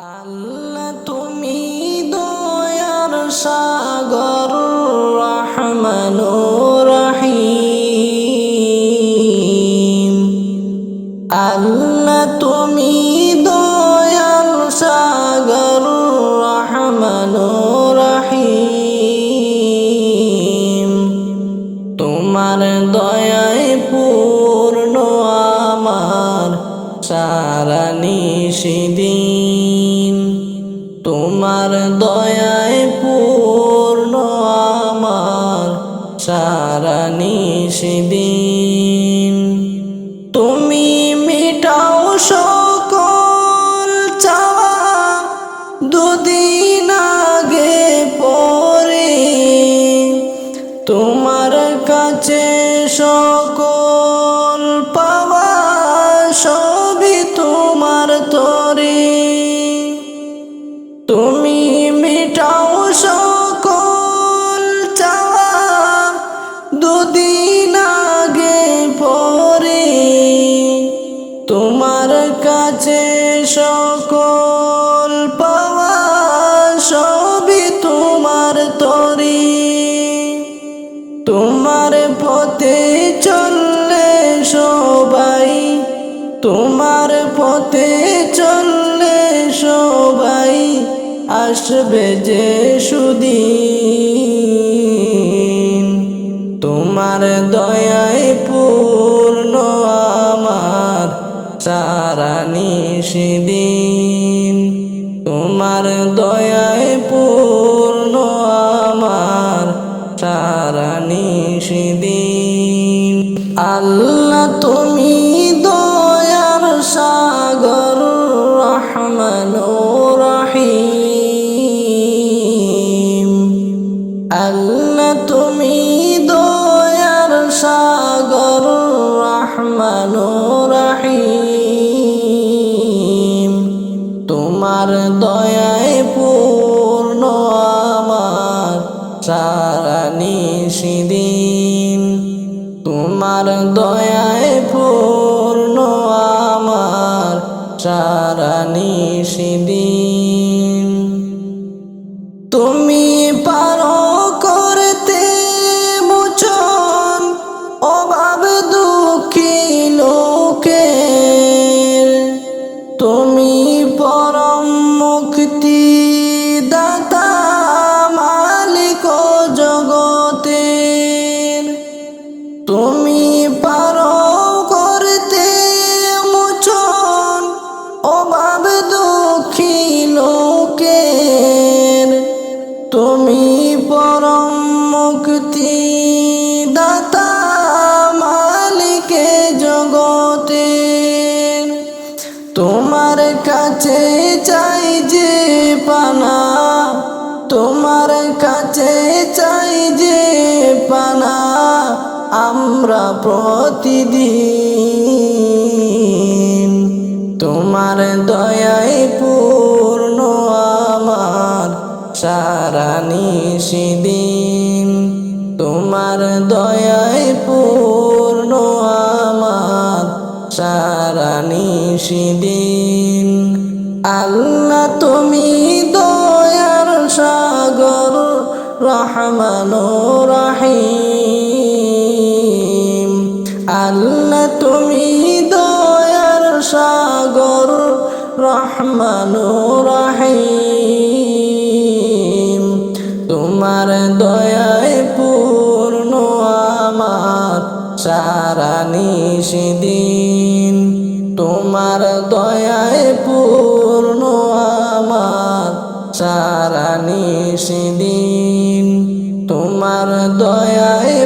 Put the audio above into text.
আল্লাহ তুমি দয়ার সাগর রহমানুর রহিম। আল্লাহ তুমি দয়ার সাগর রহমানুর রহিম। তোমার দয়ায় পূর্ণ আমার সারা নিশিদিন। তোমার দয়ায় পূর্ণ আমার সারা নিশিদিন। তুমি মিটাও সকল চাওয়া দুদিন আগে পরে। তোমার কাছে সকল পাওয়া সবই তোমার তরে। তুমি মিটাও সকল চাওয়া দুদিন আগে পরে। তোমার কাছে সকল পাওয়া সবই তোমার তরে। তোমার পথে চললে সবাই, তোমার পথে চললে সবাই আসবে যে সুদিন। তোমার দয়ায় পূর্ণ আমার সারা নিশিদিন। তোমার দয়ায় পূর্ণ আমার সারা নিশিদিন। আল্লাহ তুমি দয়ার সাগর রহমানুর রহিম। আল্লাহ তুমি দয়ার সাগর রহমানুর রহিম। তোমার দয়ায় পূর্ণ আমার সারা নিশিদিন। তোমার দয়ায় পূর্ণ আমার সারা নিশিদিন। তুমি পারো করতে মোচন অভাব দুঃখী লোকের। তুমি পরম মুক্তি দাতা মালিক জগতের। তুমি পারো করতে মোচন অভাব দুঃখী লোকের। তুমি পরম মুক্তি দাতা মালিক জগতের। তোমার কাছে চাই যে পানা, তোমার কাছে চাই যে পানা আমরা প্রতিদিন। তোমার দয়ায় পূর্ণ আমার সারা নিশিদিন। তোমার দয়ায় পূর্ণ আমার সারা নিশিদিন। আল্লাহ তুমি দয়ার সাগর রহমানুর রহিম। আল্লাহ তুমি দয়ার সাগর রহমানুর রহিম। তোমার দয়ায় পূর্ণ আমার সারা নিশিদিন। তোমার দয়ায় পূর্ণ আমার সারা নিশিদিন। তোমার দয়ায়